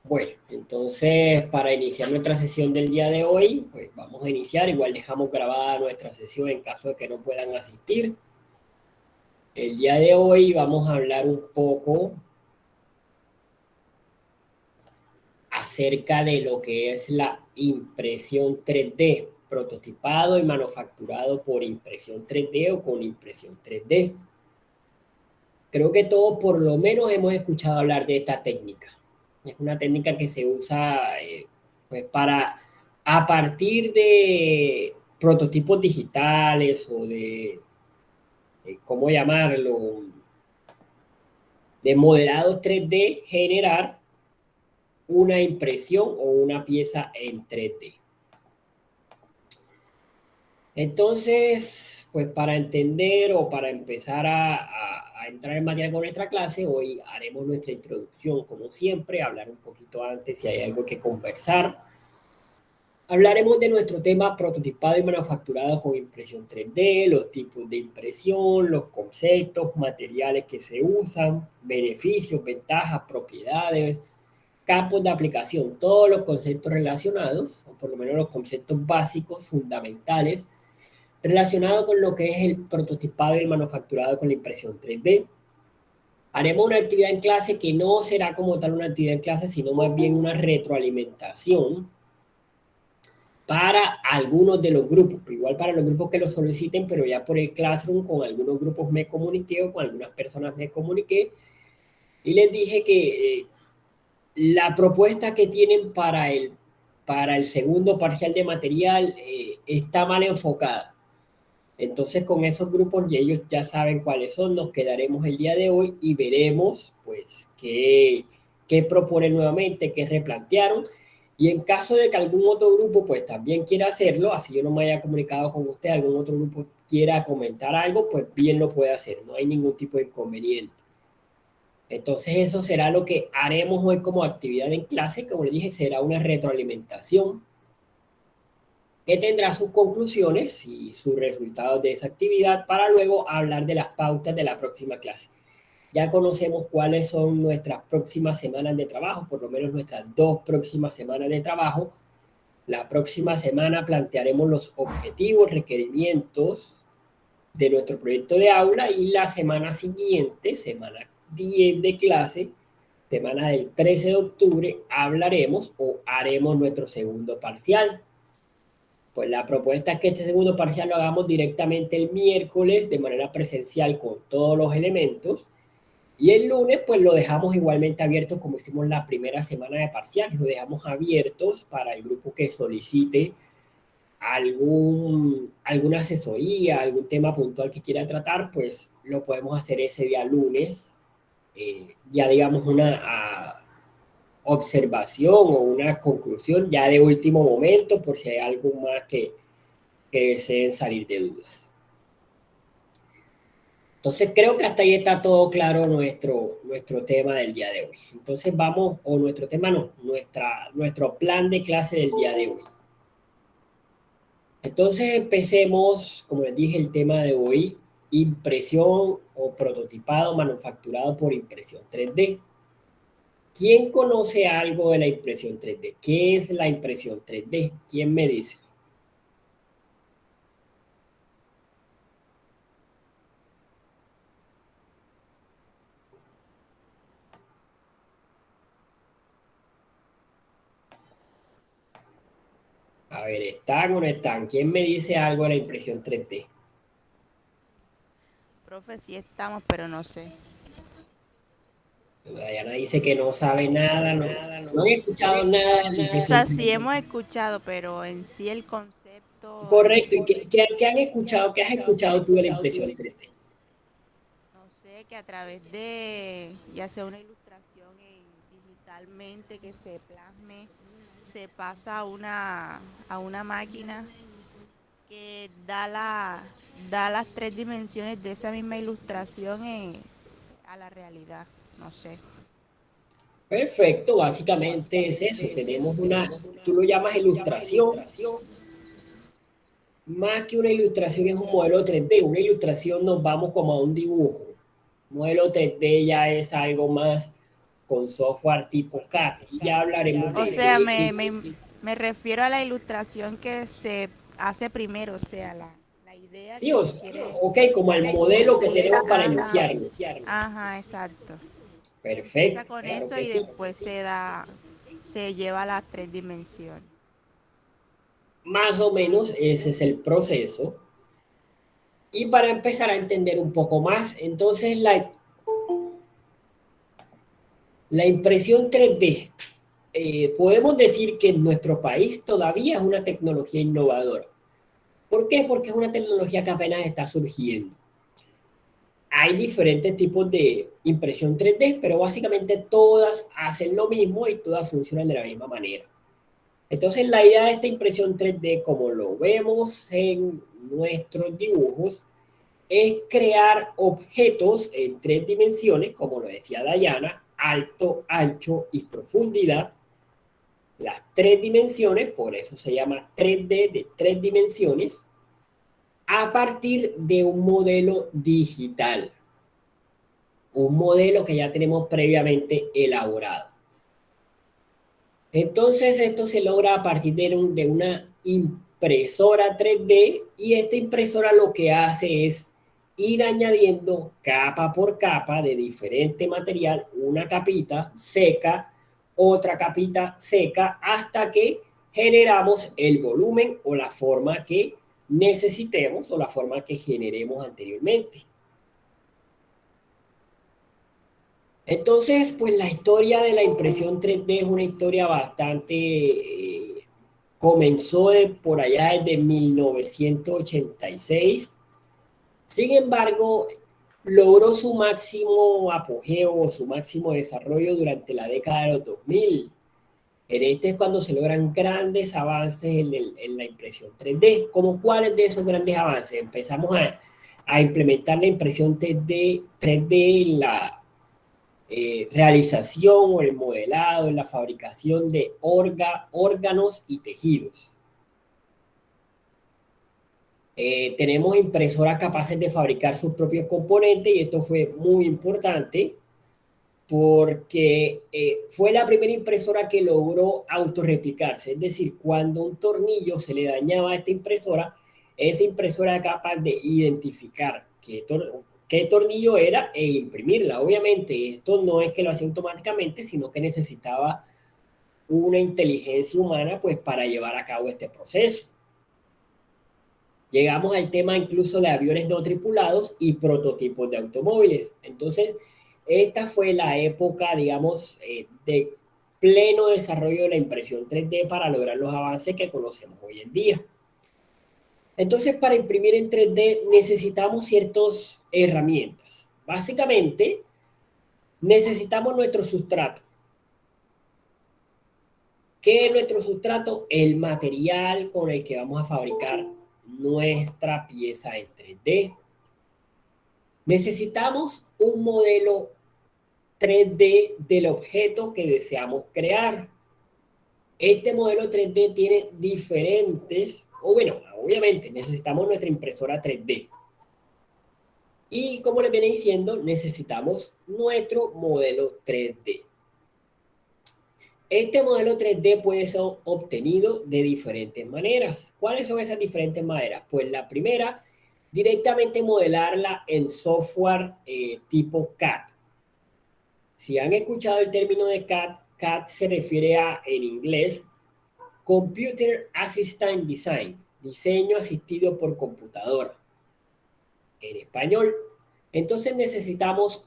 Bueno, entonces para iniciar nuestra sesión del día de hoy, pues vamos a iniciar. Igual dejamos grabada nuestra sesión en caso de que no puedan asistir. El día de hoy vamos a hablar un poco acerca de lo que es la impresión 3D, prototipado y manufacturado por impresión 3D o con impresión 3D. Creo que todos por lo menos hemos escuchado hablar de esta técnica. Es una técnica que se usa pues a partir de prototipos digitales o ¿cómo llamarlo? De modelado 3D, generar una impresión o una pieza en 3D. Entonces, pues para entender o para empezar a entrar en materia con nuestra clase, hoy haremos nuestra introducción, como siempre, hablar un poquito antes si hay algo que conversar. Hablaremos de nuestro tema prototipado y manufacturado con impresión 3D, los tipos de impresión, los conceptos, materiales que se usan, beneficios, ventajas, propiedades, campos de aplicación, todos los conceptos relacionados, o por lo menos los conceptos básicos, fundamentales, relacionado con lo que es el prototipado y el manufacturado con la impresión 3D. Haremos una actividad en clase que no será como tal una actividad en clase, sino más bien una retroalimentación para algunos de los grupos, igual para los grupos que lo soliciten, pero ya por el Classroom con algunos grupos me comuniqué o con algunas personas me comuniqué y les dije que la propuesta que tienen para el segundo parcial de material está mal enfocada. Entonces con esos grupos y ellos ya saben cuáles son, nos quedaremos el día de hoy y veremos pues qué proponen nuevamente, qué replantearon. Y en caso de que algún otro grupo pues también quiera hacerlo, así yo no me haya comunicado con usted, algún otro grupo quiera comentar algo, pues bien lo puede hacer, no hay ningún tipo de inconveniente. Entonces eso será lo que haremos hoy como actividad en clase, como les dije, será una retroalimentación que tendrá sus conclusiones y sus resultados de esa actividad para luego hablar de las pautas de la próxima clase. Ya conocemos cuáles son nuestras próximas semanas de trabajo, por lo menos nuestras 2 próximas semanas de trabajo. La próxima semana plantearemos los objetivos, requerimientos de nuestro proyecto de aula y la semana siguiente, semana 10 de clase, semana del 13 de octubre, hablaremos o haremos nuestro segundo parcial. Pues la propuesta es que este segundo parcial lo hagamos directamente el miércoles de manera presencial con todos los elementos y el lunes pues lo dejamos igualmente abierto como hicimos la primera semana de parcial, lo dejamos abiertos para el grupo que solicite alguna asesoría, algún tema puntual que quiera tratar, pues lo podemos hacer ese día lunes, ya digamos una observación o una conclusión ya de último momento por si hay algo más que deseen salir de dudas. Entonces creo que hasta ahí está todo claro nuestro tema del día de hoy. Entonces vamos, o nuestro tema no, nuestro plan de clase del día de hoy. Entonces empecemos, como les dije, el tema de hoy, impresión o prototipado manufacturado por impresión 3D. ¿Quién conoce algo de la impresión 3D? ¿Qué es la impresión 3D? ¿Quién me dice? A ver, ¿están o no están? ¿Quién me dice algo de la impresión 3D? Profe, sí estamos, pero no sé. Diana dice que no sabe nada, no han escuchado nada de la O impresión sea, sí 3D. hemos escuchado, pero en sí el concepto, Correcto, ¿y qué han escuchado? ¿Qué has escuchado tú de la impresión 3D? no sé, que a través de ya sea una ilustración digitalmente que se plasme, se pasa a una máquina que da las tres dimensiones de esa misma ilustración a la realidad. No sé. Perfecto, básicamente es eso. Tenemos tú lo llamas ilustración, más que una ilustración es un modelo 3D. Una ilustración nos vamos como a un dibujo. Un modelo 3D ya es algo más con software tipo CAD. Y ya hablaremos O de sea, qué. me refiero a la ilustración que se hace primero, o sea, la idea Sí, que se quiere. ok, como el modelo que tenemos para Ajá, iniciarnos. ajá, exacto. Se empieza Perfecto, con claro eso que y sí. después se lleva a las 3 dimensiones. Más o menos ese es el proceso. Y para empezar a entender un poco más, entonces la impresión 3D, podemos decir que en nuestro país todavía es una tecnología innovadora. ¿Por qué? Porque es una tecnología que apenas está surgiendo. Hay diferentes tipos de impresión 3D, pero básicamente todas hacen lo mismo y todas funcionan de la misma manera. Entonces, la idea de esta impresión 3D, como lo vemos en nuestros dibujos, es crear objetos en 3 dimensiones, como lo decía Dayana, alto, ancho y profundidad. Las 3 dimensiones, por eso se llama 3D de 3 dimensiones, a partir de un modelo digital, un modelo que ya tenemos previamente elaborado. Entonces esto se logra a partir de una impresora 3D y esta impresora lo que hace es ir añadiendo capa por capa de diferente material, una capita seca, otra capita seca, hasta que generamos el volumen o la forma que necesitemos o la forma que generemos anteriormente. Entonces, pues la historia de la impresión 3D es una historia bastante, comenzó por allá desde 1986. Sin embargo, logró su máximo apogeo, su máximo desarrollo durante la década de los 2000. En este es cuando se logran grandes avances en la impresión 3D. ¿Como cuáles de esos grandes avances? Empezamos a implementar la impresión 3D en la realización o el modelado, en la fabricación de órganos y tejidos. Tenemos impresoras capaces de fabricar sus propios componentes y esto fue muy importante porque fue la primera impresora que logró autorreplicarse. Es decir, cuando un tornillo se le dañaba a esta impresora, esa impresora era capaz de identificar qué tornillo era e imprimirla. Obviamente, esto no es que lo hacía automáticamente, sino que necesitaba una inteligencia humana pues para llevar a cabo este proceso. Llegamos al tema incluso de aviones no tripulados y prototipos de automóviles. Entonces, esta fue la época, digamos, de pleno desarrollo de la impresión 3D para lograr los avances que conocemos hoy en día. Entonces, para imprimir en 3D necesitamos ciertas herramientas. Básicamente, necesitamos nuestro sustrato. ¿Qué es nuestro sustrato? El material con el que vamos a fabricar nuestra pieza en 3D. Necesitamos un modelo 3D del objeto que deseamos crear. Este modelo 3D tiene diferentes, o bueno, obviamente necesitamos nuestra impresora 3D. Y como les viene diciendo, necesitamos nuestro modelo 3D. Este modelo 3D puede ser obtenido de diferentes maneras. ¿Cuáles son esas diferentes maneras? Pues la primera, directamente modelarla en software tipo CAD. Si han escuchado el término de CAD, CAD se refiere a, en inglés, Computer Assisted Design, diseño asistido por computadora, en español. Entonces necesitamos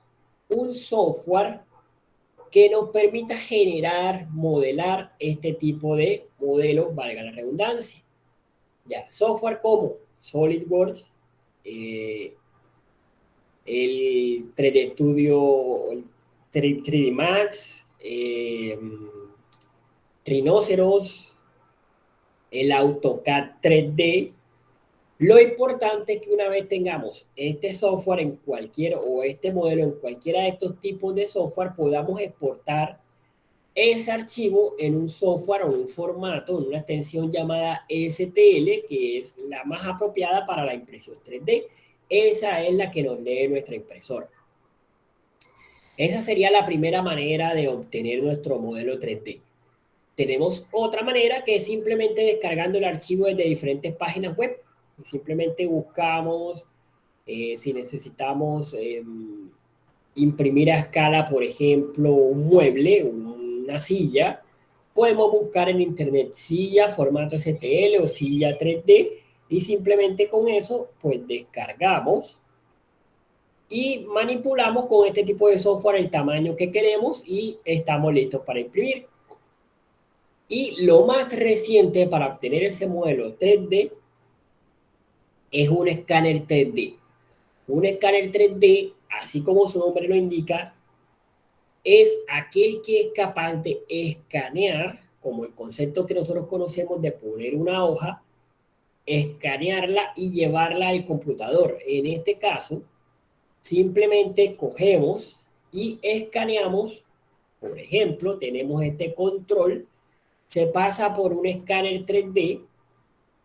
un software que nos permita generar, modelar este tipo de modelos, valga la redundancia. Ya, software como SolidWorks, el 3D Studio, el 3D Max, Rhinoceros, el AutoCAD 3D. Lo importante es que una vez tengamos este software en cualquier o este modelo en cualquiera de estos tipos de software, podamos exportar ese archivo en un software o en un formato, en una extensión llamada STL, que es la más apropiada para la impresión 3D. Esa es la que nos lee nuestra impresora. Esa sería la primera manera de obtener nuestro modelo 3D. Tenemos otra manera que es simplemente descargando el archivo desde diferentes páginas web. Simplemente buscamos si necesitamos imprimir a escala, por ejemplo, un mueble, una silla. Podemos buscar en internet silla, formato STL o silla 3D y simplemente con eso pues descargamos y manipulamos con este tipo de software el tamaño que queremos y estamos listos para imprimir. Y lo más reciente para obtener ese modelo 3D es un escáner 3D. Un escáner 3D, así como su nombre lo indica, es aquel que es capaz de escanear, como el concepto que nosotros conocemos de poner una hoja, escanearla y llevarla al computador. En este caso, simplemente cogemos y escaneamos. Por ejemplo, tenemos este control, se pasa por un escáner 3D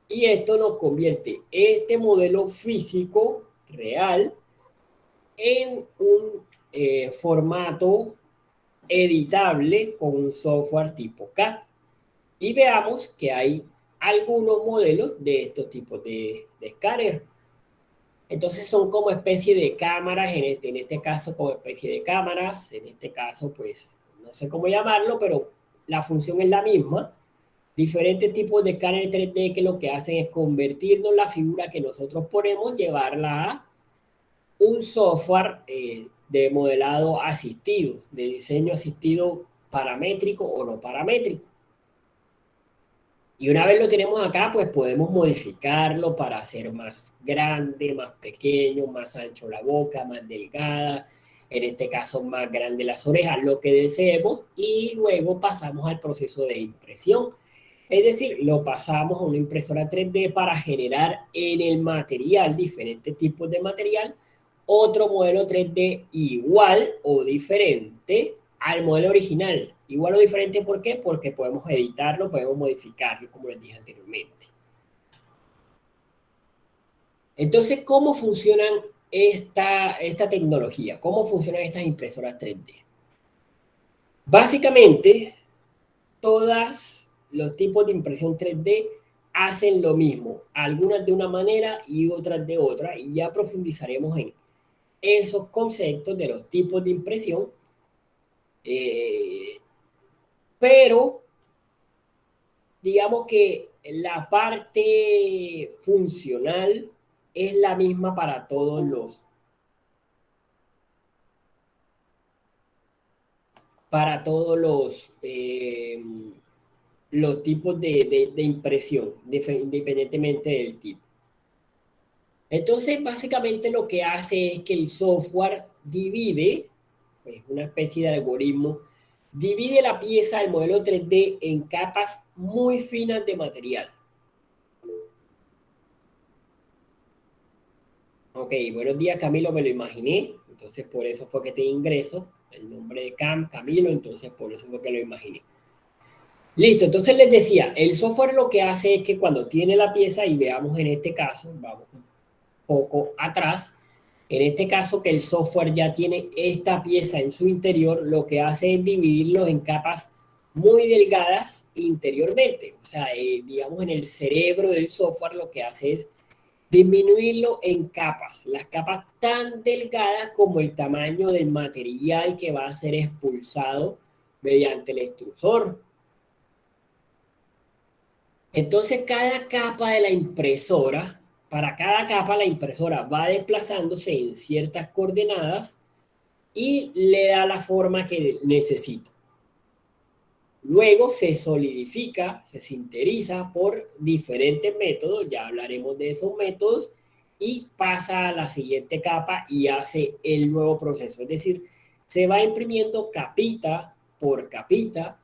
y esto nos convierte este modelo físico real en un formato editable con un software tipo CAD. Y veamos que hay algunos modelos de estos tipos de escáner. Entonces son como especie de cámaras, en este caso como especie de cámaras, en este caso pues no sé cómo llamarlo, pero la función es la misma. Diferentes tipos de escáner 3D que lo que hacen es convertirnos la figura que nosotros ponemos, llevarla a un software de modelado asistido, de diseño asistido paramétrico o no paramétrico. Y una vez lo tenemos acá, pues podemos modificarlo para hacer más grande, más pequeño, más ancho la boca, más delgada, en este caso más grande las orejas, lo que deseemos, y luego pasamos al proceso de impresión. Es decir, lo pasamos a una impresora 3D para generar en el material, diferentes tipos de material, otro modelo 3D igual o diferente al modelo original. Igual o diferente, ¿por qué? Porque podemos editarlo, podemos modificarlo, como les dije anteriormente. Entonces, ¿cómo funcionan esta tecnología? ¿Cómo funcionan estas impresoras 3D? Básicamente, todos los tipos de impresión 3D hacen lo mismo, algunas de una manera y otras de otra, y ya profundizaremos en esos conceptos de los tipos de impresión, eh, pero digamos que la parte funcional es la misma para todos los tipos de impresión, independientemente del tipo. Entonces, básicamente lo que hace es que el software divide, es una especie de algoritmo, divide la pieza del modelo 3D en capas muy finas de material. Ok, buenos días Camilo, me lo imaginé, entonces por eso fue que te ingreso el nombre de Camilo, entonces por eso fue que lo imaginé. Listo, entonces les decía, el software lo que hace es que cuando tiene la pieza, y veamos en este caso, vamos un poco atrás, en este caso que el software ya tiene esta pieza en su interior, lo que hace es dividirlo en capas muy delgadas interiormente. O sea, digamos en el cerebro del software lo que hace es disminuirlo en capas, las capas tan delgadas como el tamaño del material que va a ser expulsado mediante el extrusor. Entonces, cada capa de la impresora, para cada capa la impresora va desplazándose en ciertas coordenadas y le da la forma que necesita. Luego se solidifica, se sinteriza por diferentes métodos, ya hablaremos de esos métodos, y pasa a la siguiente capa y hace el nuevo proceso. Es decir, se va imprimiendo capita por capita,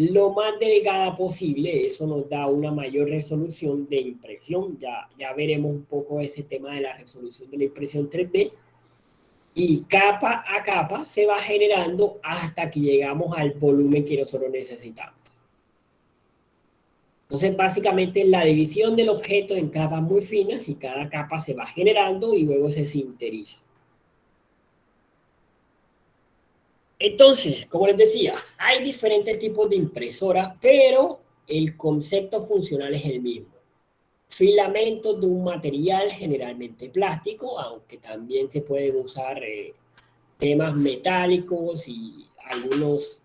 lo más delgada posible, eso nos da una mayor resolución de impresión, ya veremos un poco ese tema de la resolución de la impresión 3D, y capa a capa se va generando hasta que llegamos al volumen que nosotros necesitamos. Entonces, básicamente la división del objeto en capas muy finas y cada capa se va generando y luego se sinteriza. Entonces, como les decía, hay diferentes tipos de impresora, pero el concepto funcional es el mismo. Filamentos de un material generalmente plástico, aunque también se pueden usar temas metálicos y algunos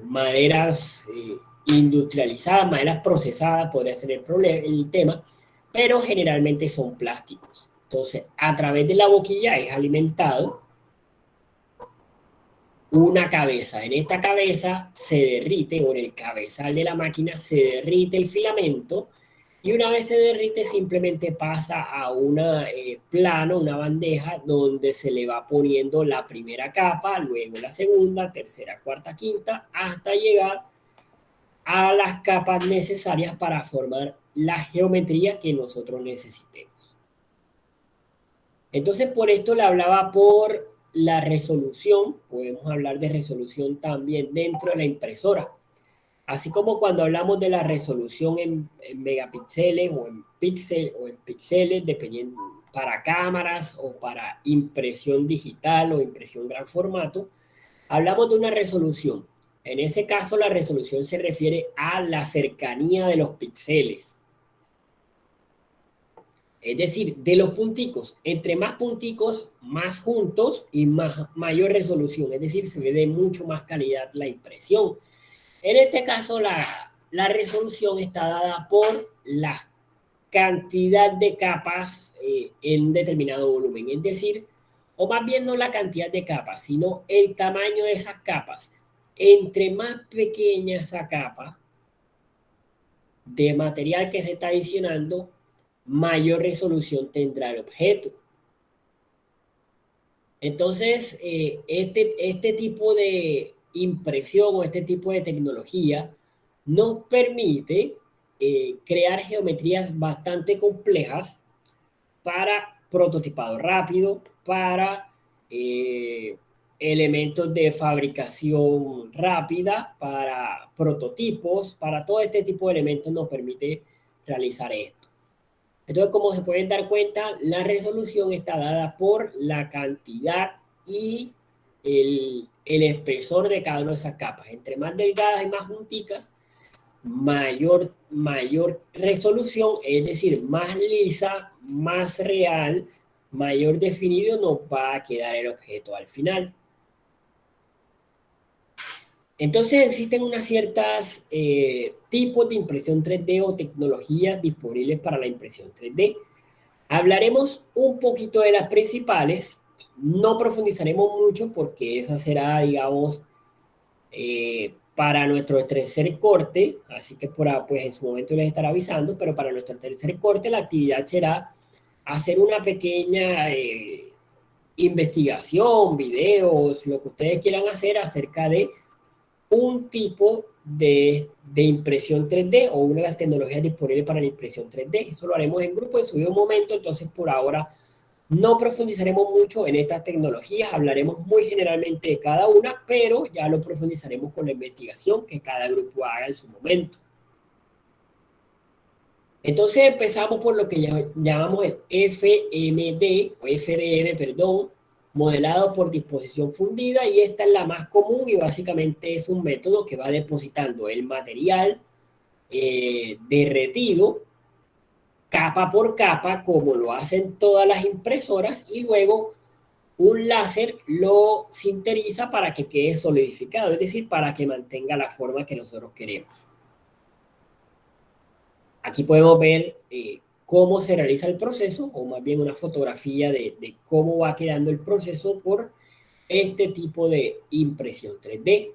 maderas industrializadas, maderas procesadas, podría ser el tema, pero generalmente son plásticos. Entonces, a través de la boquilla es alimentado una cabeza. En esta cabeza se derrite, o en el cabezal de la máquina se derrite el filamento, y una vez se derrite simplemente pasa a una plano, una bandeja, donde se le va poniendo la primera capa, luego la segunda, tercera, cuarta, quinta, hasta llegar a las capas necesarias para formar la geometría que nosotros necesitemos. Entonces, por esto le hablaba por la resolución, podemos hablar de resolución también dentro de la impresora. Así como cuando hablamos de la resolución en megapíxeles o en píxeles, dependiendo para cámaras o para impresión digital o impresión gran formato, hablamos de una resolución. En ese caso, la resolución se refiere a la cercanía de los píxeles. Es decir, de los punticos, entre más punticos, más juntos y mayor resolución. Es decir, se ve de mucho más calidad la impresión. En este caso, la resolución está dada por la cantidad de capas en determinado volumen. Es decir, o más bien no la cantidad de capas, sino el tamaño de esas capas. Entre más pequeña esa capa de material que se está adicionando, mayor resolución tendrá el objeto. Entonces, este tipo de impresión o este tipo de tecnología nos permite crear geometrías bastante complejas para prototipado rápido, para elementos de fabricación rápida, para prototipos, para todo este tipo de elementos nos permite realizar esto. Entonces, como se pueden dar cuenta, la resolución está dada por la cantidad y el espesor de cada una de esas capas. Entre más delgadas y más junticas, mayor resolución, es decir, más lisa, más real, mayor definido nos va a quedar el objeto al final. Entonces existen unas ciertas tipos de impresión 3D o tecnologías disponibles para la impresión 3D. Hablaremos un poquito de las principales, no profundizaremos mucho porque esa será, digamos, para nuestro tercer corte, así que pues en su momento les estaré avisando, pero para nuestro tercer corte la actividad será hacer una pequeña investigación, videos, lo que ustedes quieran hacer acerca de un tipo de impresión 3D o una de las tecnologías disponibles para la impresión 3D. Eso lo haremos en grupo en su momento, entonces por ahora no profundizaremos mucho en estas tecnologías, hablaremos muy generalmente de cada una, pero ya lo profundizaremos con la investigación que cada grupo haga en su momento. Entonces empezamos por lo que llamamos el FMD o FDM, perdón, modelado por disposición fundida, y esta es la más común y básicamente es un método que va depositando el material derretido capa por capa, como lo hacen todas las impresoras, y luego un láser lo sinteriza para que quede solidificado, es decir, para que mantenga la forma que nosotros queremos. Aquí podemos ver cómo se realiza el proceso, o más bien una fotografía de cómo va quedando el proceso por este tipo de impresión 3D.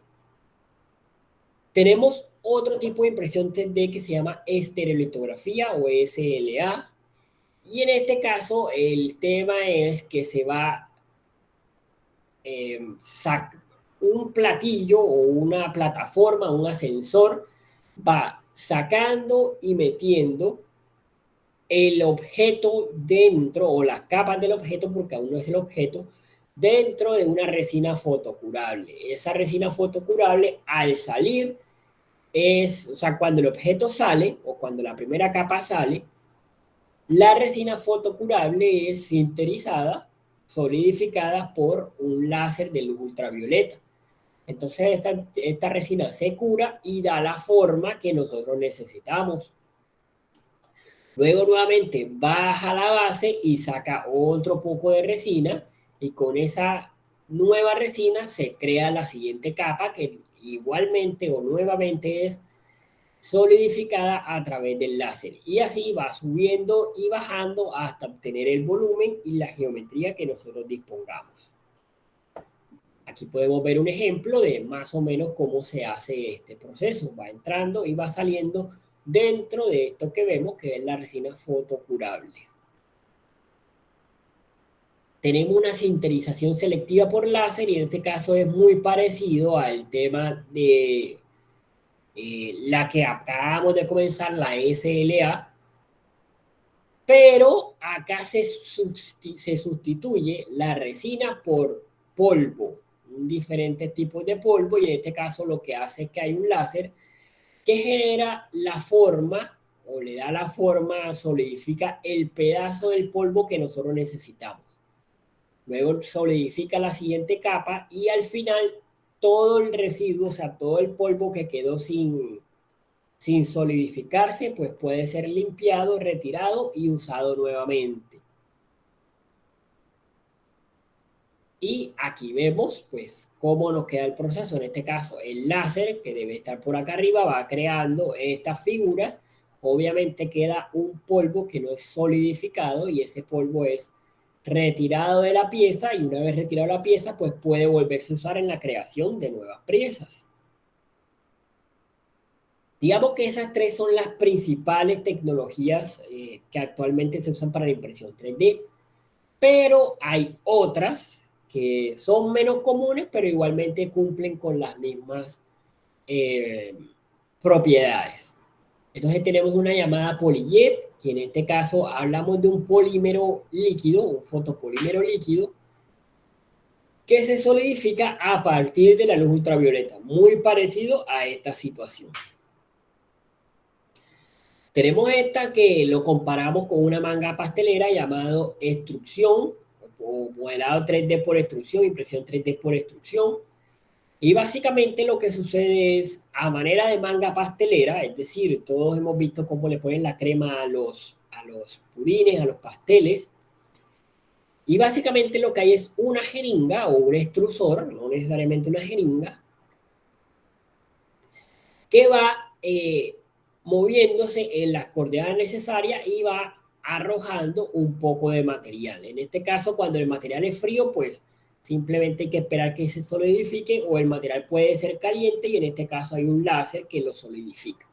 Tenemos otro tipo de impresión 3D que se llama estereolitografía o SLA. Y en este caso el tema es que se va un platillo o una plataforma, un ascensor, va sacando y metiendo el objeto dentro, o las capas del objeto, porque aún no es el objeto, dentro de una resina fotocurable. Esa resina fotocurable, al salir, o sea, cuando el objeto sale, o cuando la primera capa sale, la resina fotocurable es sinterizada solidificada por un láser de luz ultravioleta. Entonces esta resina se cura y da la forma que nosotros necesitamos. Luego nuevamente baja la base y saca otro poco de resina y con esa nueva resina se crea la siguiente capa que igualmente o nuevamente es solidificada a través del láser. Y así va subiendo y bajando hasta obtener el volumen y la geometría que nosotros dispongamos. Aquí podemos ver un ejemplo de más o menos cómo se hace este proceso. Va entrando y va saliendo dentro de esto que vemos que es la resina fotocurable. Tenemos una sinterización selectiva por láser y en este caso es muy parecido al tema de la que acabamos de comenzar, la SLA, pero acá se sustituye la resina por polvo, diferentes tipos de polvo, y en este caso lo que hace es que hay un láser que genera la forma o le da la forma, solidifica el pedazo del polvo que nosotros necesitamos. Luego solidifica la siguiente capa y al final todo el residuo, o sea, todo el polvo que quedó sin solidificarse, pues puede ser limpiado, retirado y usado nuevamente. Y aquí vemos, pues, cómo nos queda el proceso. En este caso, el láser, que debe estar por acá arriba, va creando estas figuras. Obviamente queda un polvo que no es solidificado y ese polvo es retirado de la pieza y una vez retirado la pieza, pues puede volverse a usar en la creación de nuevas piezas. Digamos que esas tres son las principales tecnologías que actualmente se usan para la impresión 3D, pero hay otras que son menos comunes, pero igualmente cumplen con las mismas eh, propiedades. Entonces tenemos una llamada PolyJet, que en este caso hablamos de un polímero líquido, un fotopolímero líquido, que se solidifica a partir de la luz ultravioleta, muy parecido a esta situación. Tenemos esta que lo comparamos con una manga pastelera llamado extrusión o modelado 3D por extrusión, impresión 3D por extrusión. Y básicamente lo que sucede es a manera de manga pastelera, es decir, todos hemos visto cómo le ponen la crema a los pudines, a los pasteles. Y básicamente lo que hay es una jeringa o un extrusor, no necesariamente una jeringa, que va moviéndose en las coordenadas necesarias y va arrojando un poco de material. En este caso, cuando el material es frío, pues simplemente hay que esperar que se solidifique o el material puede ser caliente y en este caso hay un láser que lo solidifica.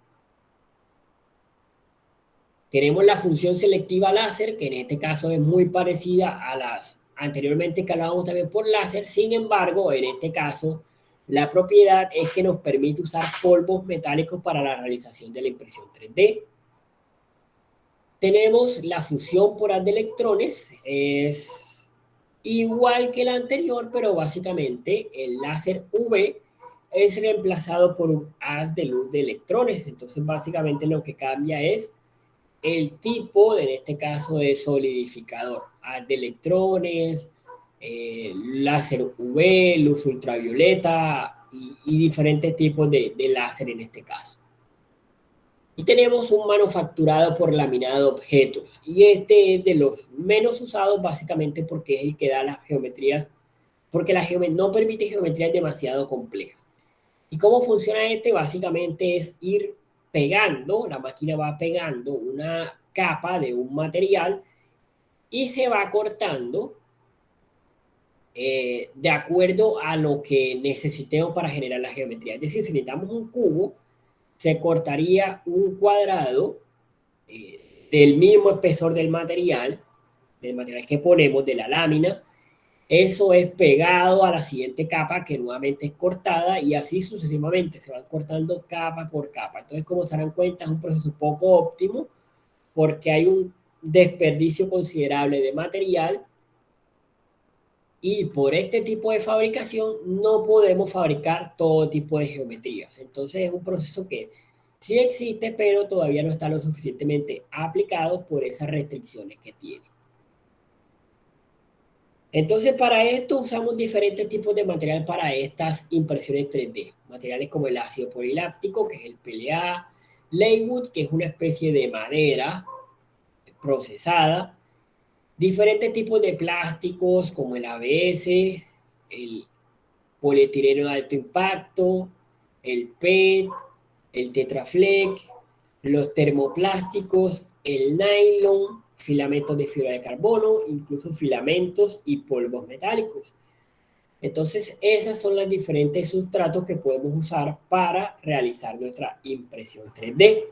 Tenemos la función selectiva láser, que en este caso es muy parecida a las anteriormente que hablábamos también por láser. Sin embargo, en este caso, la propiedad es que nos permite usar polvos metálicos para la realización de la impresión 3D. Tenemos la fusión por haz de electrones, es igual que la anterior, pero básicamente el láser UV es reemplazado por un haz de luz de electrones. Entonces, básicamente lo que cambia es el tipo, en este caso, de solidificador, haz de electrones, láser UV, luz ultravioleta y diferentes tipos de láser en este caso. Y tenemos un manufacturado por laminado de objetos. Y este es de los menos usados básicamente porque es el que da las geometrías, porque la geometría no permite geometrías demasiado complejas. ¿Y cómo funciona este? Básicamente es ir pegando, la máquina va pegando una capa de un material y se va cortando de acuerdo a lo que necesitemos para generar la geometría. Es decir, si necesitamos un cubo, se cortaría un cuadrado del mismo espesor del material que ponemos, de la lámina. Eso es pegado a la siguiente capa que nuevamente es cortada y así sucesivamente se van cortando capa por capa. Entonces, como se dan cuenta, es un proceso poco óptimo porque hay un desperdicio considerable de material y por este tipo de fabricación no podemos fabricar todo tipo de geometrías. Entonces, es un proceso que sí existe, pero todavía no está lo suficientemente aplicado por esas restricciones que tiene. Entonces, para esto usamos diferentes tipos de material para estas impresiones 3D. Materiales como el ácido poliláctico, que es el PLA, Leywood, que es una especie de madera procesada, diferentes tipos de plásticos como el ABS, el polietileno de alto impacto, el PET, el Tetraflex, los termoplásticos, el nylon, filamentos de fibra de carbono, incluso filamentos y polvos metálicos. Entonces, esas son las diferentes sustratos que podemos usar para realizar nuestra impresión 3D.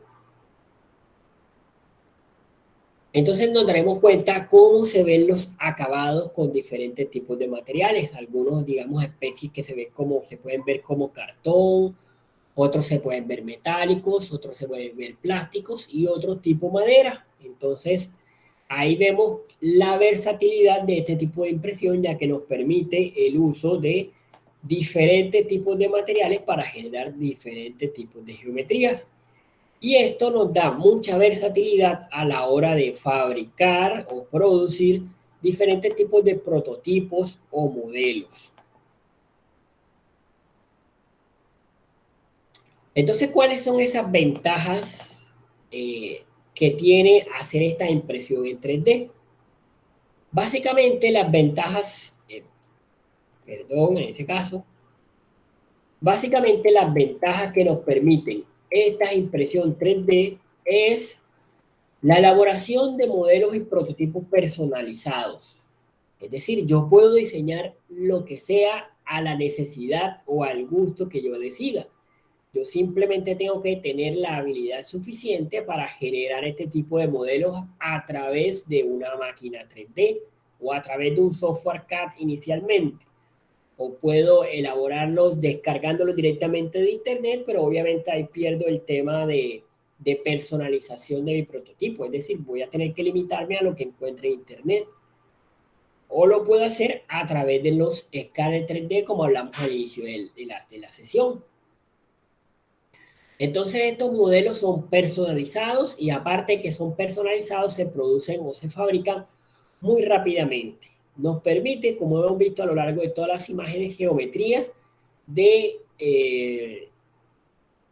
Entonces nos daremos cuenta cómo se ven los acabados con diferentes tipos de materiales. Algunos, digamos, especies que se pueden ver como cartón, otros se pueden ver metálicos, otros se pueden ver plásticos y otro tipo madera. Entonces, ahí vemos la versatilidad de este tipo de impresión, ya que nos permite el uso de diferentes tipos de materiales para generar diferentes tipos de geometrías. Y esto nos da mucha versatilidad a la hora de fabricar o producir diferentes tipos de prototipos o modelos. Entonces, ¿cuáles son esas ventajas que tiene hacer esta impresión en 3D? Básicamente, las ventajas, en ese caso, básicamente las ventajas que nos permiten esta impresión 3D es la elaboración de modelos y prototipos personalizados. Es decir, yo puedo diseñar lo que sea a la necesidad o al gusto que yo decida. Yo simplemente tengo que tener la habilidad suficiente para generar este tipo de modelos a través de una máquina 3D o a través de un software CAD inicialmente. O puedo elaborarlos descargándolos directamente de internet, pero obviamente ahí pierdo el tema de personalización de mi prototipo. Es decir, voy a tener que limitarme a lo que encuentre en internet. O lo puedo hacer a través de los escáneres 3D, como hablamos al inicio de la sesión. Entonces estos modelos son personalizados y aparte que son personalizados, se producen o se fabrican muy rápidamente. Nos permite, como hemos visto a lo largo de todas las imágenes, geometrías de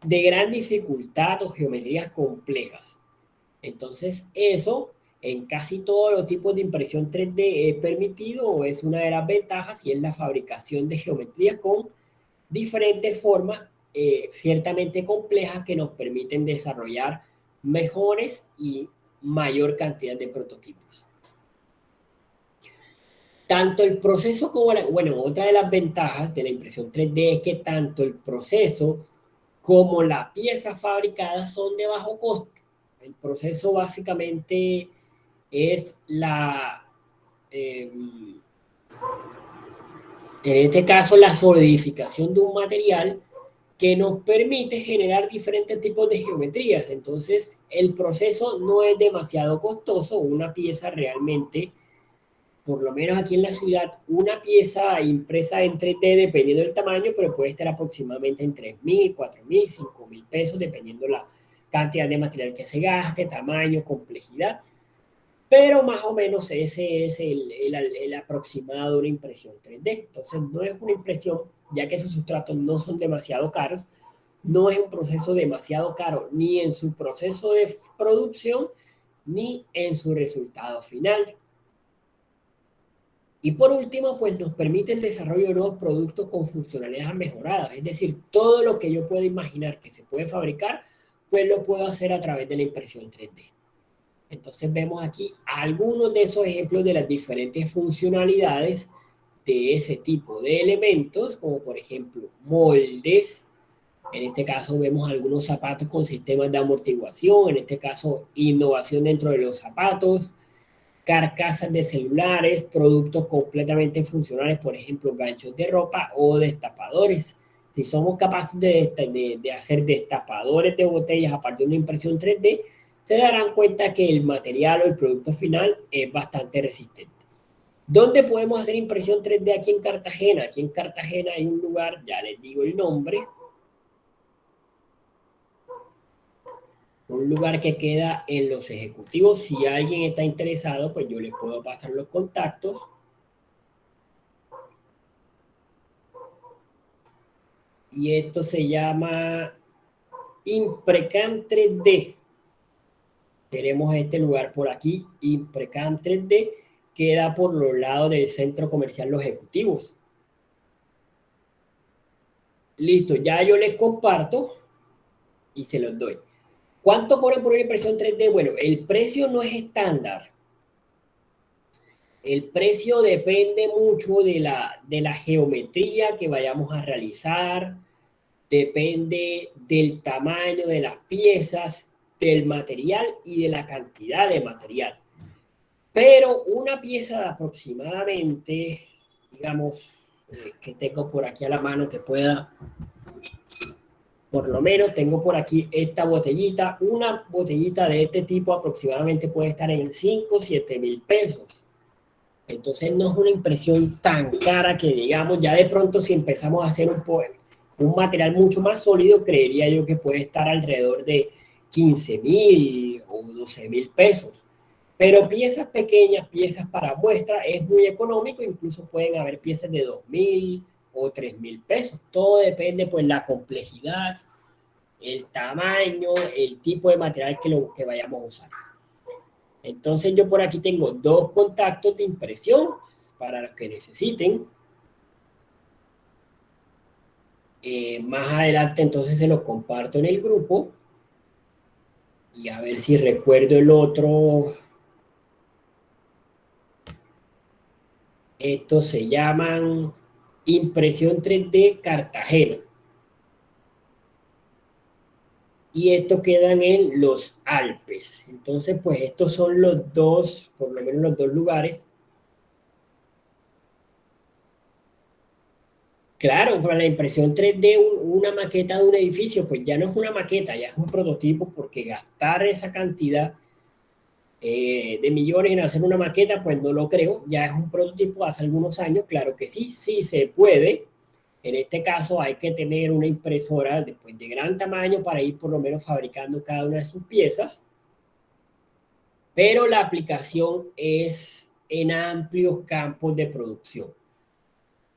gran dificultad o geometrías complejas. Entonces eso en casi todos los tipos de impresión 3D es permitido o es una de las ventajas y es la fabricación de geometrías con diferentes formas ciertamente complejas que nos permiten desarrollar mejores y mayor cantidad de prototipos. Tanto el proceso como otra de las ventajas de la impresión 3D es que tanto el proceso como la pieza fabricada son de bajo costo. El proceso básicamente es en este caso, la solidificación de un material que nos permite generar diferentes tipos de geometrías. Entonces, el proceso no es demasiado costoso. Una pieza realmente, por lo menos aquí en la ciudad, una pieza impresa en 3D, dependiendo del tamaño, pero puede estar aproximadamente en 3.000, 4.000, 5.000 pesos, dependiendo la cantidad de material que se gaste, tamaño, complejidad. Pero más o menos ese es el aproximado de una impresión 3D. Entonces, no es una impresión, ya que esos sustratos no son demasiado caros, no es un proceso demasiado caro ni en su proceso de producción ni en su resultado final. Y por último, pues nos permite el desarrollo de nuevos productos con funcionalidades mejoradas. Es decir, todo lo que yo puedo imaginar que se puede fabricar, pues lo puedo hacer a través de la impresión 3D. Entonces vemos aquí algunos de esos ejemplos de las diferentes funcionalidades de ese tipo de elementos, como por ejemplo moldes. En este caso vemos algunos zapatos con sistemas de amortiguación, en este caso innovación dentro de los zapatos, carcasas de celulares, productos completamente funcionales, por ejemplo ganchos de ropa o destapadores. Si somos capaces de hacer destapadores de botellas a partir de una impresión 3D, se darán cuenta que el material o el producto final es bastante resistente. ¿Dónde podemos hacer impresión 3D aquí en Cartagena? Aquí en Cartagena hay un lugar, ya les digo el nombre, un lugar que queda en Los Ejecutivos. Si alguien está interesado, pues yo les puedo pasar los contactos. y esto se llama Imprecam 3D. Tenemos este lugar por aquí, Imprecam 3D, queda por los lados del Centro Comercial Los Ejecutivos. Listo, ya yo les comparto y se los doy. ¿Cuánto cobran por una impresión 3D? Bueno, el precio no es estándar. El precio depende mucho de la geometría que vayamos a realizar, depende del tamaño de las piezas, del material y de la cantidad de material. Pero una pieza de aproximadamente, digamos, que tengo por aquí a la mano que pueda, por lo menos tengo por aquí esta botellita. Una botellita de este tipo aproximadamente puede estar en 5 o 7 mil pesos. Entonces no es una impresión tan cara que digamos, ya de pronto si empezamos a hacer un material mucho más sólido, creería yo que puede estar alrededor de 15.000 o 12.000 pesos. Pero piezas pequeñas, piezas para muestra, es muy económico, incluso pueden haber piezas de 2.000 o 3.000 pesos. Todo depende pues la complejidad, el tamaño, el tipo de material que vayamos a usar. Entonces yo por aquí tengo dos contactos de impresión para los que necesiten. Más adelante entonces se los comparto en el grupo y a ver si recuerdo el otro. Estos se llaman Impresión 3D Cartagena. Y estos quedan en los Alpes. Entonces, pues estos son los dos, por lo menos los dos lugares. Claro, para la impresión 3D, una maqueta de un edificio, pues ya no es una maqueta, ya es un prototipo, porque gastar esa cantidad de millones en hacer una maqueta, pues no lo creo, ya es un prototipo hace algunos años, claro que sí, sí se puede. En este caso hay que tener una impresora de gran tamaño para ir por lo menos fabricando cada una de sus piezas, pero la aplicación es en amplios campos de producción.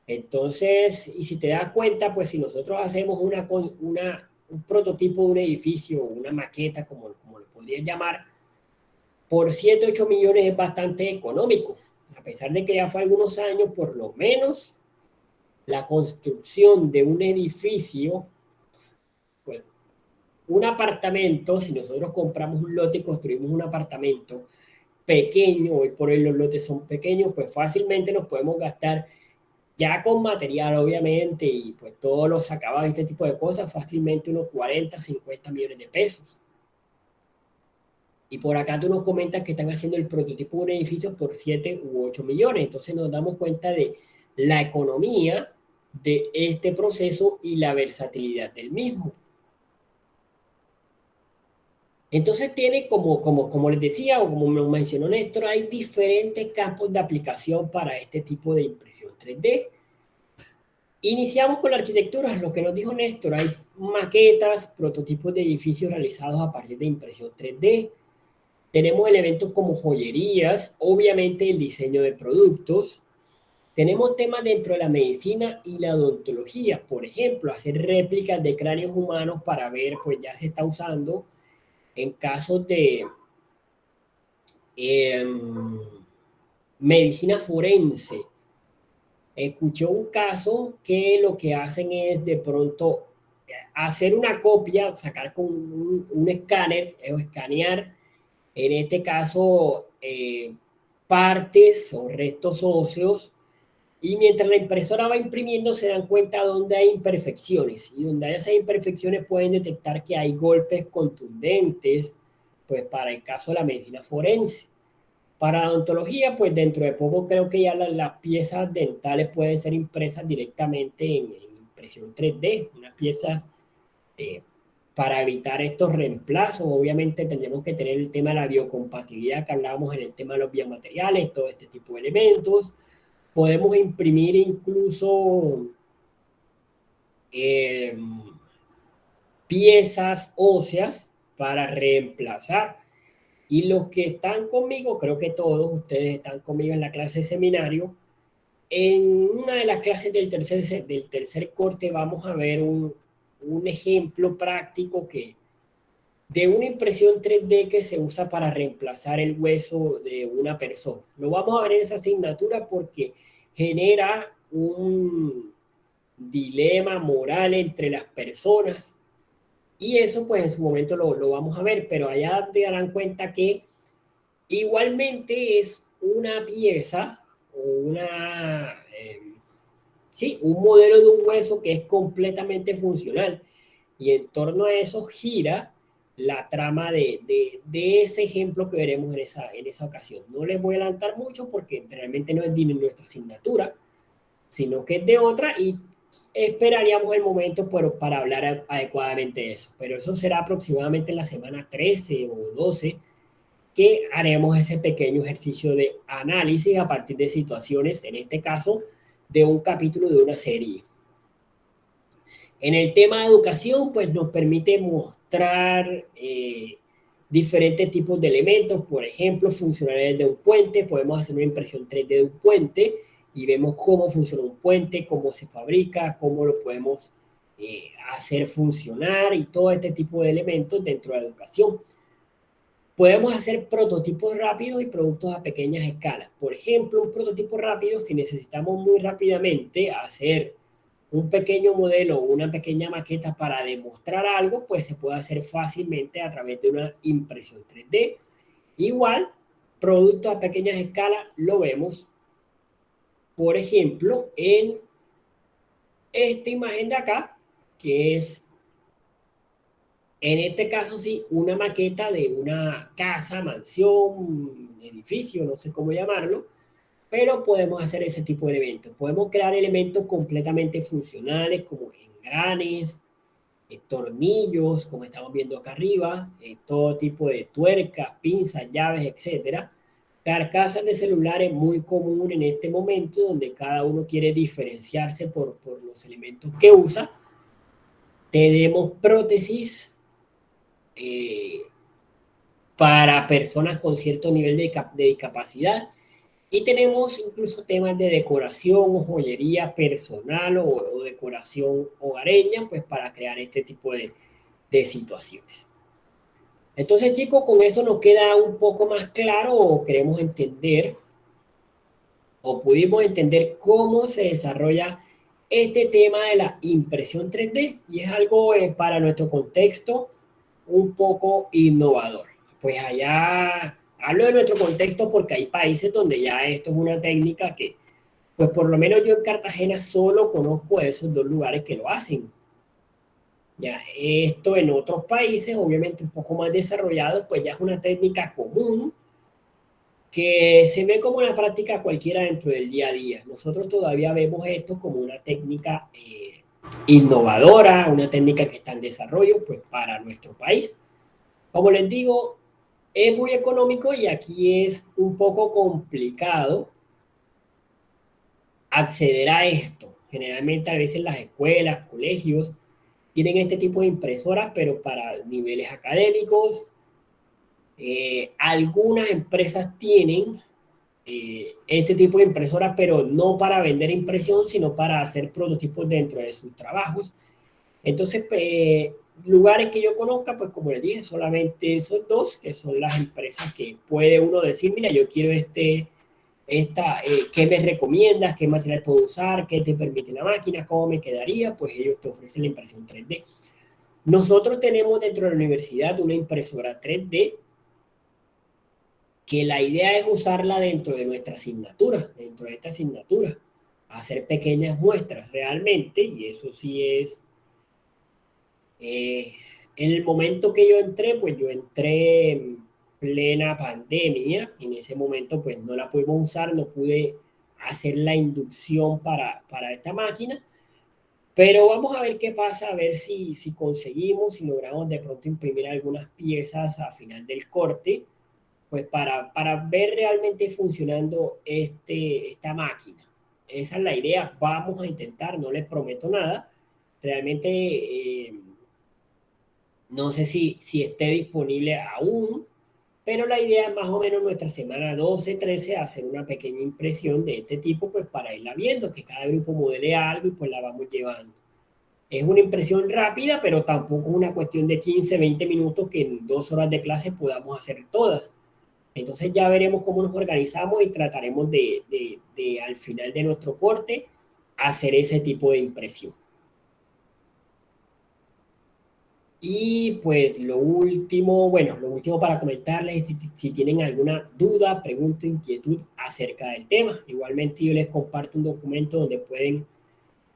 Entonces, y si te das cuenta, pues si nosotros hacemos un prototipo de un edificio, una maqueta, como lo podrías llamar, por 7 8 millones es bastante económico. A pesar de que ya fue algunos años, por lo menos la construcción de un edificio, pues un apartamento, si nosotros compramos un lote y construimos un apartamento pequeño, hoy por hoy los lotes son pequeños, pues fácilmente nos podemos gastar ya con material, obviamente, y pues todos los acabados, este tipo de cosas, fácilmente unos 40, 50 millones de pesos. Y por acá tú nos comentas que están haciendo el prototipo de un edificio por 7 u 8 millones. Entonces nos damos cuenta de la economía de este proceso y la versatilidad del mismo. Entonces tiene, como les decía, o como me mencionó Néstor, hay diferentes campos de aplicación para este tipo de impresión 3D. Iniciamos con la arquitectura, lo que nos dijo Néstor, hay maquetas, prototipos de edificios realizados a partir de impresión 3D. Tenemos elementos como joyerías, obviamente el diseño de productos. Tenemos temas dentro de la medicina y la odontología, por ejemplo, hacer réplicas de cráneos humanos para ver, pues ya se está usando en casos de eh, medicina forense. Escuché un caso que lo que hacen es de pronto hacer una copia, sacar con un escáner o escanear, en este caso, partes o restos óseos, y mientras la impresora va imprimiendo se dan cuenta dónde hay imperfecciones, y donde hay esas imperfecciones pueden detectar que hay golpes contundentes, pues para el caso de la medicina forense. Para la odontología, pues dentro de poco creo que ya las piezas dentales pueden ser impresas directamente en impresión 3D, unas piezas eh, para evitar estos reemplazos. Obviamente tendremos que tener el tema de la biocompatibilidad que hablábamos en el tema de los biomateriales, todo este tipo de elementos. Podemos imprimir incluso eh, piezas óseas para reemplazar. Y los que están conmigo, creo que todos ustedes están conmigo en la clase de seminario, En una de las clases del tercer corte vamos a ver un ejemplo práctico de una impresión 3D que se usa para reemplazar el hueso de una persona. Lo vamos a ver en esa asignatura porque genera un dilema moral entre las personas y eso pues en su momento lo vamos a ver, pero allá te darán cuenta que igualmente es una pieza o sí, un modelo de un hueso que es completamente funcional y en torno a eso gira la trama de ese ejemplo que veremos en esa ocasión. No les voy a adelantar mucho porque realmente no es de nuestra asignatura, sino que es de otra y esperaríamos el momento para hablar adecuadamente de eso. Pero eso será aproximadamente en la semana 13 o 12 que haremos ese pequeño ejercicio de análisis a partir de situaciones, en este caso, de un capítulo de una serie. En el tema de educación, pues nos permite mostrar diferentes tipos de elementos, por ejemplo, funcionalidades de un puente, podemos hacer una impresión 3D de un puente y vemos cómo funciona un puente, cómo se fabrica, cómo lo podemos hacer funcionar y todo este tipo de elementos dentro de la educación. Podemos hacer prototipos rápidos y productos a pequeñas escalas. Por ejemplo, un prototipo rápido, si necesitamos muy rápidamente hacer un pequeño modelo o una pequeña maqueta para demostrar algo, pues se puede hacer fácilmente a través de una impresión 3D. Igual, productos a pequeñas escalas lo vemos, por ejemplo, en esta imagen de acá, que es, en este caso sí, una maqueta de una casa, mansión, edificio, no sé cómo llamarlo, pero podemos hacer ese tipo de elementos. Podemos crear elementos completamente funcionales como engranes, tornillos, como estamos viendo acá arriba, todo tipo de tuercas, pinzas, llaves, etcétera. Carcasas de celulares muy común en este momento, donde cada uno quiere diferenciarse por los elementos que usa. Tenemos prótesis eh, para personas con cierto nivel de discapacidad. Y tenemos incluso temas de decoración o joyería personal o decoración hogareña, pues para crear este tipo de situaciones. Entonces, chicos, con eso nos queda un poco más claro o queremos entender o pudimos entender cómo se desarrolla este tema de la impresión 3D y es algo para nuestro contexto un poco innovador. Pues allá hablo de nuestro contexto porque hay países donde ya esto es una técnica que, pues por lo menos yo en Cartagena solo conozco esos dos lugares que lo hacen. Ya, esto en otros países, obviamente un poco más desarrollados, pues ya es una técnica común que se ve como una práctica cualquiera dentro del día a día. Nosotros todavía vemos esto como una técnica innovadora, una técnica que está en desarrollo pues, para nuestro país. Como les digo, es muy económico y aquí es un poco complicado acceder a esto. Generalmente a veces las escuelas, colegios tienen este tipo de impresoras, pero para niveles académicos. Algunas empresas tienen este tipo de impresoras, pero no para vender impresión, sino para hacer prototipos dentro de sus trabajos. Entonces, lugares que yo conozca, pues como les dije, solamente esos dos, que son las empresas que puede uno decir, mira, yo quiero ¿qué me recomiendas? ¿Qué material puedo usar? ¿Qué te permite la máquina? ¿Cómo me quedaría? Pues ellos te ofrecen la impresión 3D. Nosotros tenemos dentro de la universidad una impresora 3D que la idea es usarla dentro de nuestra asignatura, dentro de esta asignatura, hacer pequeñas muestras realmente, y eso sí es, eh, en el momento que yo entré, pues yo entré en plena pandemia, en ese momento pues no la pudimos usar, no pude hacer la inducción para esta máquina, pero vamos a ver qué pasa, a ver si conseguimos, si logramos de pronto imprimir algunas piezas a final del corte, pues para ver realmente funcionando esta máquina. Esa es la idea, vamos a intentar, no les prometo nada. Realmente no sé si esté disponible aún, pero la idea es más o menos nuestra semana 12, 13 hacer una pequeña impresión de este tipo, pues para irla viendo, que cada grupo modele algo y pues la vamos llevando. Es una impresión rápida, pero tampoco es una cuestión de 15, 20 minutos que en 2 horas de clase podamos hacer todas. Entonces ya veremos cómo nos organizamos y trataremos de al final de nuestro corte hacer ese tipo de impresión. Y pues lo último para comentarles, si tienen alguna duda, pregunta, inquietud acerca del tema. Igualmente yo les comparto un documento donde pueden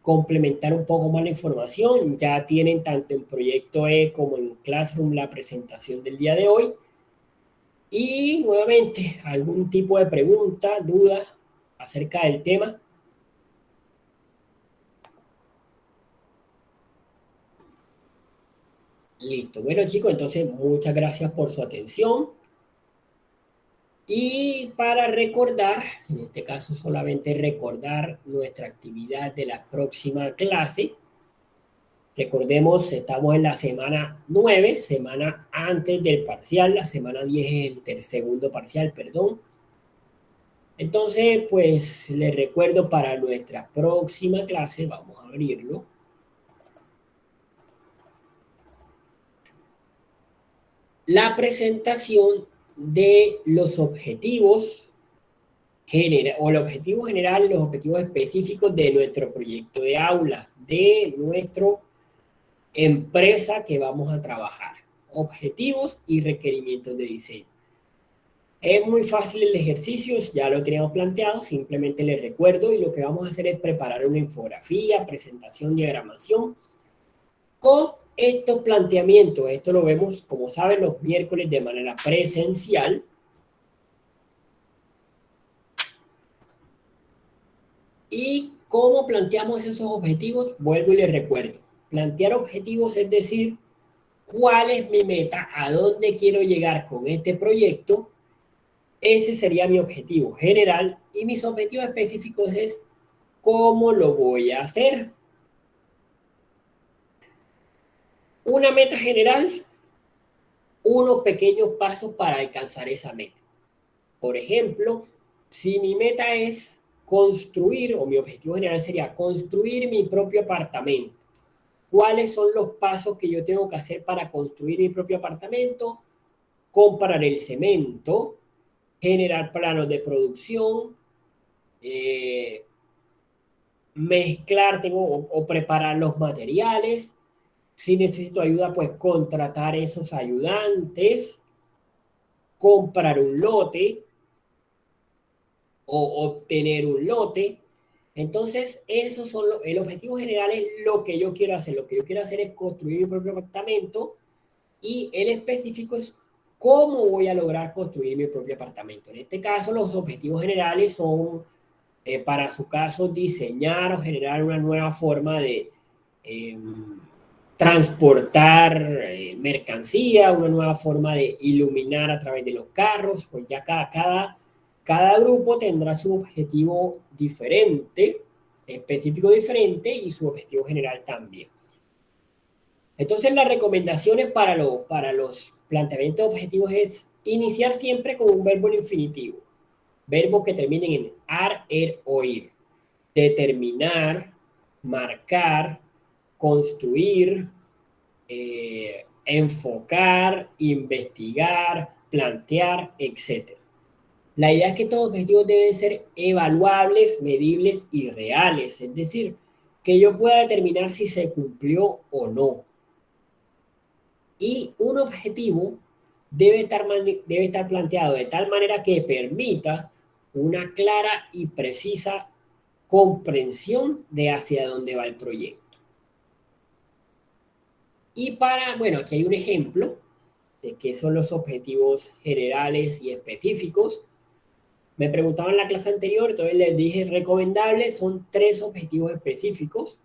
complementar un poco más la información. Ya tienen tanto en Proyecto E como en Classroom la presentación del día de hoy. Y nuevamente, algún tipo de pregunta, duda acerca del tema. Listo. Bueno, chicos, entonces muchas gracias por su atención. Y para recordar, en este caso solamente recordar nuestra actividad de la próxima clase. Recordemos, estamos en la semana 9, semana antes del parcial, la semana 10 es el segundo parcial, perdón. Entonces, pues les recuerdo para nuestra próxima clase, vamos a abrirlo. La presentación de los objetivos o el objetivo general, los objetivos específicos de nuestro proyecto de aula, de nuestra empresa que vamos a trabajar. Objetivos y requerimientos de diseño. Es muy fácil el ejercicio, ya lo teníamos planteado, simplemente les recuerdo y lo que vamos a hacer es preparar una infografía, presentación, diagramación con estos planteamientos. Esto lo vemos, como saben, los miércoles de manera presencial. ¿Y cómo planteamos esos objetivos? Vuelvo y les recuerdo. Plantear objetivos es decir, ¿cuál es mi meta? ¿A dónde quiero llegar con este proyecto? Ese sería mi objetivo general y mis objetivos específicos es cómo lo voy a hacer. Una meta general, unos pequeños pasos para alcanzar esa meta. Por ejemplo, si mi meta es construir, o mi objetivo general sería construir mi propio apartamento, ¿cuáles son los pasos que yo tengo que hacer para construir mi propio apartamento? Comprar el cemento, generar planos de producción, mezclar o preparar los materiales. Si necesito ayuda, pues contratar esos ayudantes, comprar un lote o obtener un lote. Entonces, el objetivo general es lo que yo quiero hacer. Lo que yo quiero hacer es construir mi propio apartamento y el específico es cómo voy a lograr construir mi propio apartamento. En este caso, los objetivos generales son, para su caso, diseñar o generar una nueva forma de transportar mercancía, una nueva forma de iluminar a través de los carros, pues ya cada grupo tendrá su objetivo diferente, específico diferente y su objetivo general también. Entonces las recomendaciones para los planteamientos de objetivos es iniciar siempre con un verbo en infinitivo, verbos que terminen en ar, er o ir, determinar, marcar, construir, enfocar, investigar, plantear, etc. La idea es que todos los objetivos deben ser evaluables, medibles y reales, es decir, que yo pueda determinar si se cumplió o no. Y un objetivo debe estar planteado de tal manera que permita una clara y precisa comprensión de hacia dónde va el proyecto. Y aquí hay un ejemplo de qué son los objetivos generales y específicos. Me preguntaban en la clase anterior, entonces les dije recomendables son 3 objetivos específicos.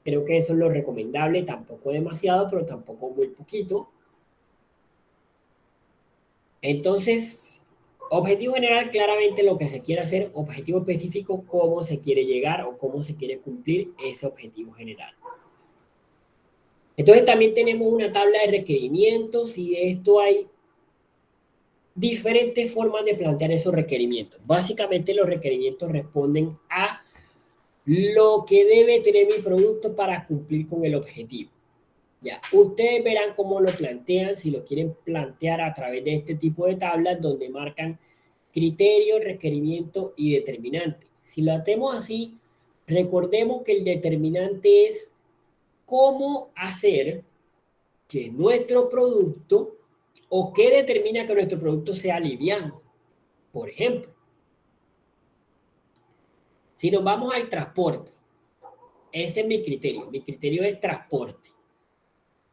Creo que eso es lo recomendable, tampoco demasiado, pero tampoco muy poquito. Entonces, objetivo general, claramente lo que se quiere hacer, objetivo específico, cómo se quiere llegar o cómo se quiere cumplir ese objetivo general. Entonces también tenemos una tabla de requerimientos y de esto hay diferentes formas de plantear esos requerimientos. Básicamente los requerimientos responden a lo que debe tener mi producto para cumplir con el objetivo. Ya, ustedes verán cómo lo plantean, si lo quieren plantear a través de este tipo de tablas donde marcan criterio, requerimiento y determinante. Si lo hacemos así, recordemos que el determinante es cómo hacer que nuestro producto o qué determina que nuestro producto sea liviano. Por ejemplo, si nos vamos al transporte, ese es mi criterio es transporte.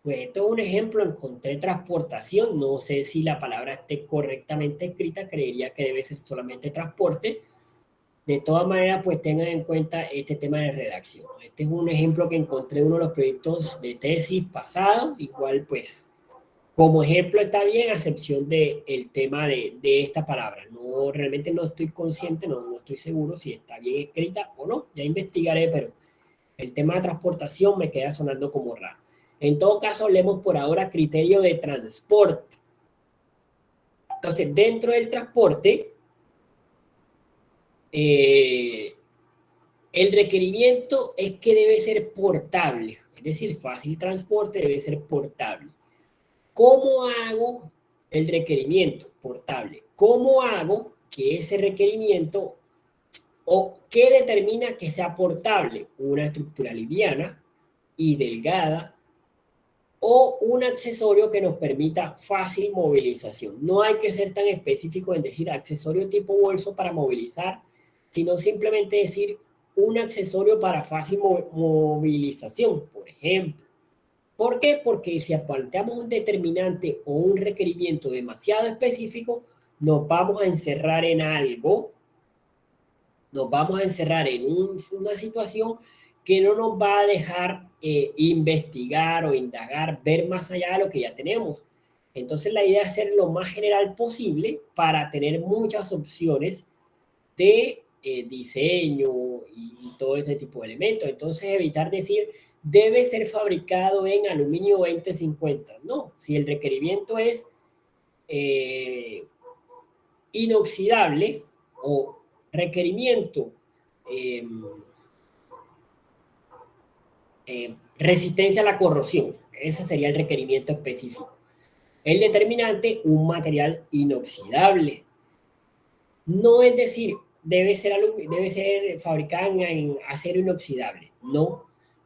Pues esto es un ejemplo, encontré transportación, no sé si la palabra esté correctamente escrita, creería que debe ser solamente transporte. De todas maneras, pues tengan en cuenta este tema de redacción. Este es un ejemplo que encontré en uno de los proyectos de tesis pasados, igual pues como ejemplo está bien, a excepción del tema de esta palabra. No, realmente no estoy consciente, no estoy seguro si está bien escrita o no, ya investigaré, pero el tema de transportación me queda sonando como raro. En todo caso, hablemos por ahora criterio de transporte. Entonces, dentro del transporte, el requerimiento es que debe ser portable, es decir, fácil transporte debe ser portable. ¿Cómo hago el requerimiento portable? ¿Cómo hago que ese requerimiento o qué determina que sea portable? Una estructura liviana y delgada o un accesorio que nos permita fácil movilización. No hay que ser tan específico en decir accesorio tipo bolso para movilizar, sino simplemente decir un accesorio para fácil movilización, por ejemplo. ¿Por qué? Porque si planteamos un determinante o un requerimiento demasiado específico, nos vamos a encerrar en algo, nos vamos a encerrar en una situación que no nos va a dejar investigar o indagar, ver más allá de lo que ya tenemos. Entonces la idea es ser lo más general posible para tener muchas opciones de diseño y todo este tipo de elementos. Entonces evitar decir debe ser fabricado en aluminio 2050. No, si el requerimiento es eh, inoxidable o requerimiento eh, resistencia a la corrosión, ese sería el requerimiento específico. El determinante, un material inoxidable. No es decir, debe ser fabricada en acero inoxidable. No.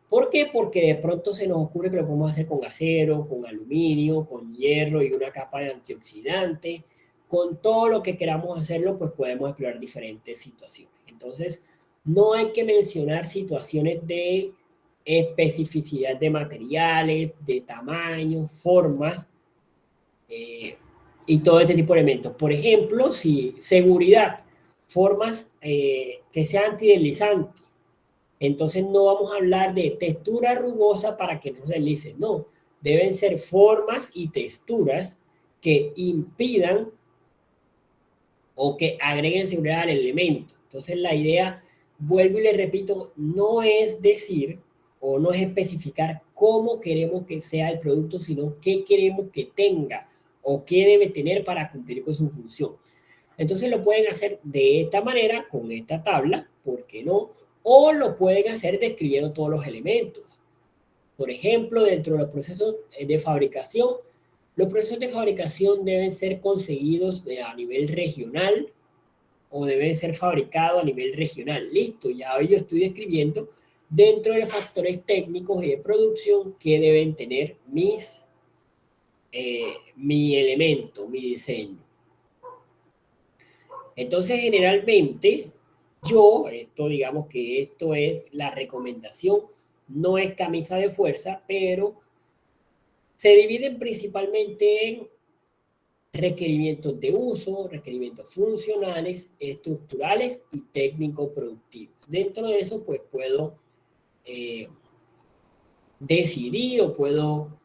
¿Por qué? Porque de pronto se nos ocurre que lo podemos hacer con acero, con aluminio, con hierro y una capa de antioxidante. Con todo lo que queramos hacerlo, pues podemos explorar diferentes situaciones. Entonces, no hay que mencionar situaciones de especificidad de materiales, de tamaños, formas, y todo este tipo de elementos. Por ejemplo, si seguridad, formas que sean antideslizantes. Entonces no vamos a hablar de textura rugosa para que no se deslice, no. Deben ser formas y texturas que impidan o que agreguen seguridad al elemento. Entonces la idea, vuelvo y le repito, no es decir o no es especificar cómo queremos que sea el producto, sino qué queremos que tenga o qué debe tener para cumplir con su función. Entonces lo pueden hacer de esta manera, con esta tabla, ¿por qué no? O lo pueden hacer describiendo todos los elementos. Por ejemplo, dentro de los procesos de fabricación, los procesos de fabricación deben ser conseguidos a nivel regional o deben ser fabricados a nivel regional. Listo, ya hoy yo estoy describiendo dentro de los factores técnicos y de producción que deben tener mi elemento, mi diseño. Entonces, generalmente, digamos que esto es la recomendación, no es camisa de fuerza, pero se dividen principalmente en requerimientos de uso, requerimientos funcionales, estructurales y técnico-productivos. Dentro de eso, pues puedo decidir o puedo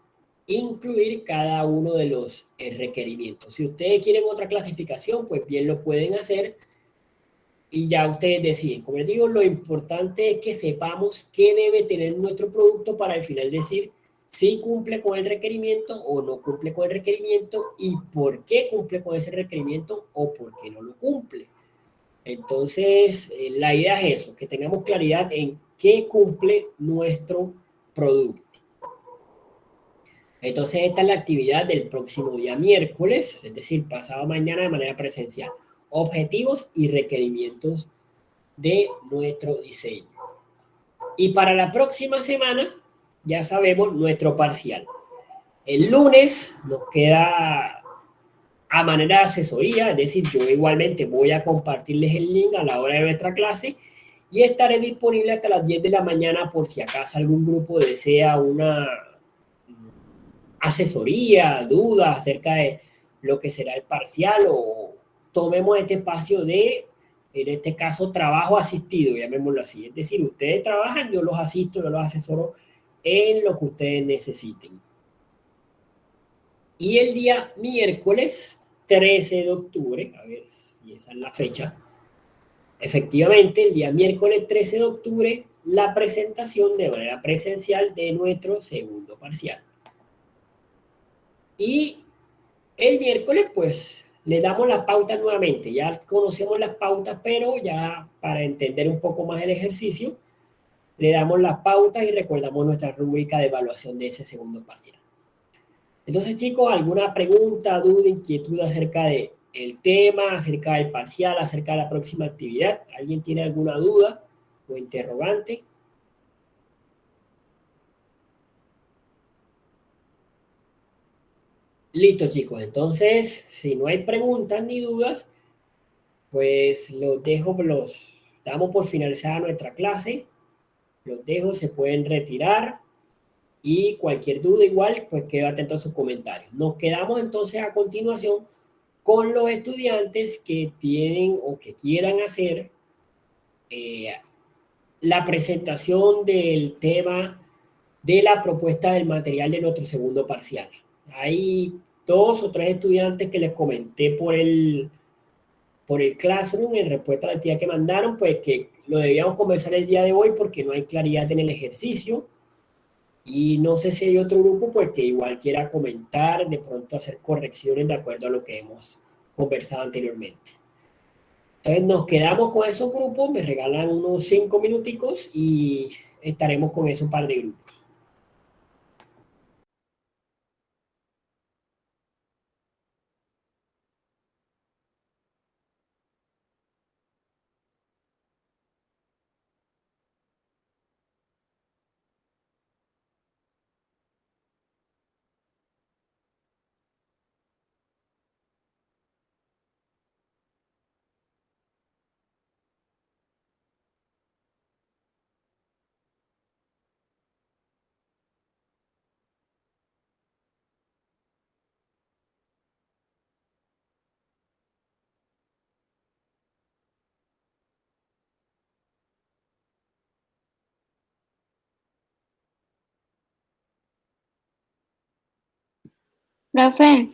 incluir cada uno de los requerimientos. Si ustedes quieren otra clasificación, pues bien lo pueden hacer y ya ustedes deciden. Como les digo, lo importante es que sepamos qué debe tener nuestro producto para al final decir si cumple con el requerimiento o no cumple con el requerimiento y por qué cumple con ese requerimiento o por qué no lo cumple. Entonces, la idea es eso, que tengamos claridad en qué cumple nuestro producto. Entonces, esta es la actividad del próximo día miércoles, es decir, pasado mañana de manera presencial. Objetivos y requerimientos de nuestro diseño. Y para la próxima semana, ya sabemos nuestro parcial. El lunes nos queda a manera de asesoría, es decir, yo igualmente voy a compartirles el link a la hora de nuestra clase y estaré disponible hasta las 10 de la mañana por si acaso algún grupo desea una asesoría, dudas acerca de lo que será el parcial o tomemos este espacio de, en este caso, trabajo asistido, llamémoslo así. Es decir, ustedes trabajan, yo los asisto, yo los asesoro en lo que ustedes necesiten. Y el día miércoles 13 de octubre, a ver si esa es la fecha, efectivamente, el día miércoles 13 de octubre, la presentación de manera presencial de nuestro segundo parcial. Y el miércoles, pues, le damos la pauta nuevamente. Ya conocemos las pautas, pero ya para entender un poco más el ejercicio, le damos las pautas y recordamos nuestra rúbrica de evaluación de ese segundo parcial. Entonces, chicos, ¿alguna pregunta, duda, inquietud acerca del tema, acerca del parcial, acerca de la próxima actividad? ¿Alguien tiene alguna duda o interrogante? Listo, chicos. Entonces, si no hay preguntas ni dudas, pues los dejo, los damos por finalizada nuestra clase. Los dejo, se pueden retirar y cualquier duda igual, pues quedo atento a sus comentarios. Nos quedamos entonces a continuación con los estudiantes que tienen o que quieran hacer la presentación del tema de la propuesta del material de nuestro segundo parcial. Hay 2 o 3 estudiantes que les comenté por el Classroom en respuesta a la actividad que mandaron, pues que lo debíamos conversar el día de hoy porque no hay claridad en el ejercicio. Y no sé si hay otro grupo pues que igual quiera comentar, de pronto hacer correcciones de acuerdo a lo que hemos conversado anteriormente. Entonces nos quedamos con esos grupos, me regalan unos 5 minuticos y estaremos con esos par de grupos. Profe,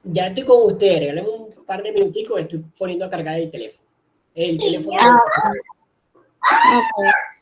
Ya estoy con ustedes, regálame un par de minuticos, estoy poniendo a cargar el teléfono. El teléfono. ok.